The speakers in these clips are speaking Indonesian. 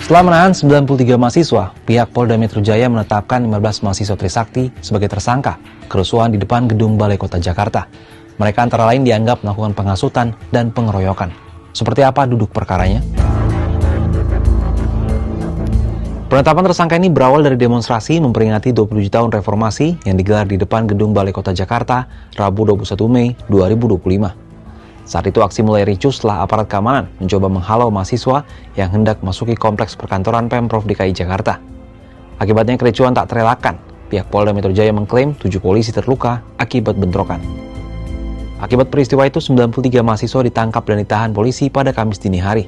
Setelah menahan 93 mahasiswa, pihak Polda Metro Jaya menetapkan 15 mahasiswa Trisakti sebagai tersangka kerusuhan di depan gedung Balai Kota Jakarta. Mereka antara lain dianggap melakukan penghasutan dan pengeroyokan. Seperti apa duduk perkaranya? Penetapan tersangka ini berawal dari demonstrasi memperingati 27 tahun reformasi yang digelar di depan gedung Balai Kota Jakarta, Rabu 21 Mei 2025. Saat itu aksi mulai ricuh setelah aparat keamanan mencoba menghalau mahasiswa yang hendak masuki kompleks perkantoran Pemprov DKI Jakarta. Akibatnya kericuhan tak terelakkan. Pihak Polda Metro Jaya mengklaim 7 polisi terluka akibat bentrokan. Akibat peristiwa itu 93 mahasiswa ditangkap dan ditahan polisi pada Kamis dini hari.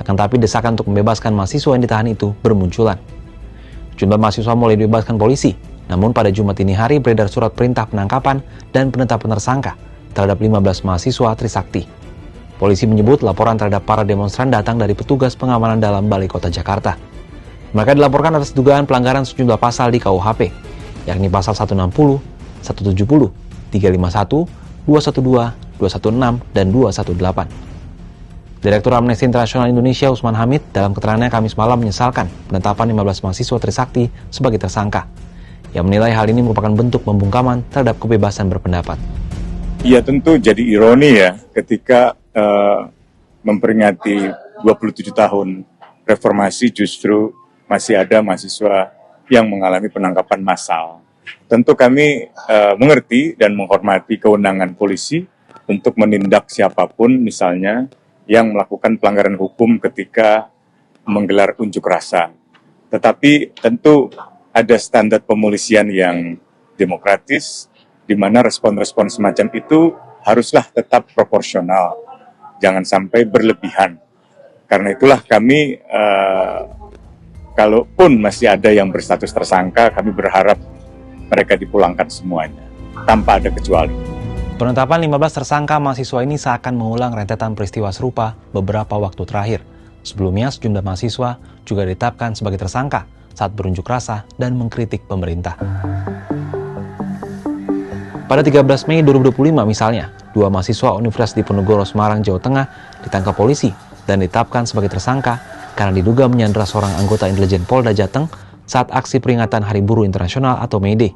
Akan tapi desakan untuk membebaskan mahasiswa yang ditahan itu bermunculan. Jumlah mahasiswa mulai dibebaskan polisi, namun pada Jumat dini hari beredar surat perintah penangkapan dan penetapan tersangka terhadap 15 mahasiswa Trisakti. Polisi menyebut laporan terhadap para demonstran datang dari petugas pengamanan dalam Balai Kota Jakarta. Mereka dilaporkan atas dugaan pelanggaran sejumlah pasal di KUHP, yakni pasal 160, 170, 351, 212, 216, dan 218. Direktur Amnesty International Indonesia Usman Hamid dalam keterangannya Kamis malam menyesalkan penetapan 15 mahasiswa Trisakti sebagai tersangka. Ia menilai hal ini merupakan bentuk pembungkaman terhadap kebebasan berpendapat. Ya tentu jadi ironi ya ketika memperingati 27 tahun reformasi justru masih ada mahasiswa yang mengalami penangkapan massal. Tentu kami mengerti dan menghormati kewenangan polisi untuk menindak siapapun misalnya yang melakukan pelanggaran hukum ketika menggelar unjuk rasa. Tetapi tentu ada standar pemolisian yang demokratis, di mana respon-respon semacam itu haruslah tetap proporsional, jangan sampai berlebihan. Karena itulah kami, kalaupun masih ada yang berstatus tersangka, kami berharap mereka dipulangkan semuanya, tanpa ada kecuali. Penetapan 15 tersangka mahasiswa ini seakan mengulang rentetan peristiwa serupa beberapa waktu terakhir. Sebelumnya, sejumlah mahasiswa juga ditetapkan sebagai tersangka saat berunjuk rasa dan mengkritik pemerintah. Pada 13 Mei 2025 misalnya, 2 mahasiswa Universitas Diponegoro Semarang, Jawa Tengah ditangkap polisi dan ditetapkan sebagai tersangka karena diduga menyandera seorang anggota intelijen Polda Jateng saat aksi peringatan Hari Buruh Internasional atau May Day.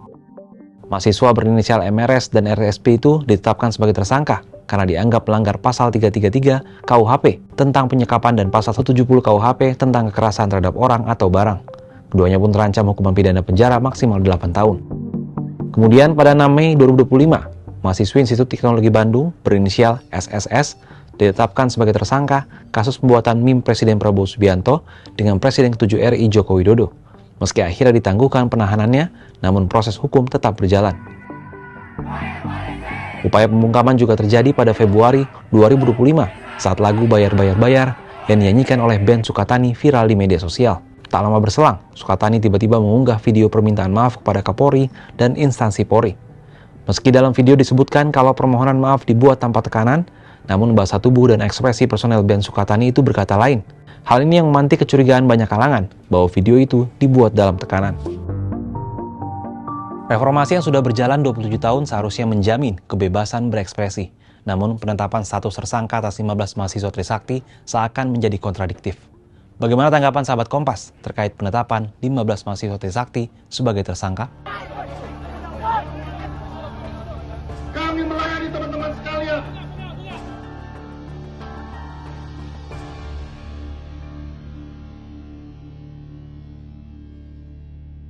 Mahasiswa berinisial MRS dan RSP itu ditetapkan sebagai tersangka karena dianggap melanggar pasal 333 KUHP tentang penyekapan dan pasal 170 KUHP tentang kekerasan terhadap orang atau barang. Keduanya pun terancam hukuman pidana penjara maksimal 8 tahun. Kemudian pada 6 Mei 2025, mahasiswi Institut Teknologi Bandung berinisial SSS ditetapkan sebagai tersangka kasus pembuatan meme Presiden Prabowo Subianto dengan Presiden ke-7 RI Joko Widodo. Meski akhirnya ditangguhkan penahanannya, namun proses hukum tetap berjalan. Upaya pembungkaman juga terjadi pada Februari 2025 saat lagu Bayar Bayar Bayar yang dinyanyikan oleh band Sukatani viral di media sosial. Tak lama berselang, Sukatani tiba-tiba mengunggah video permintaan maaf kepada Kapolri dan instansi Polri. Meski dalam video disebutkan kalau permohonan maaf dibuat tanpa tekanan, namun bahasa tubuh dan ekspresi personel band Sukatani itu berkata lain. Hal ini yang memantik kecurigaan banyak kalangan bahwa video itu dibuat dalam tekanan. Reformasi yang sudah berjalan 27 tahun seharusnya menjamin kebebasan berekspresi. Namun penetapan status tersangka atas 15 mahasiswa Trisakti seakan menjadi kontradiktif. Bagaimana tanggapan sahabat Kompas terkait penetapan 15 mahasiswa Trisakti sebagai tersangka? Kami melayani teman-teman sekalian.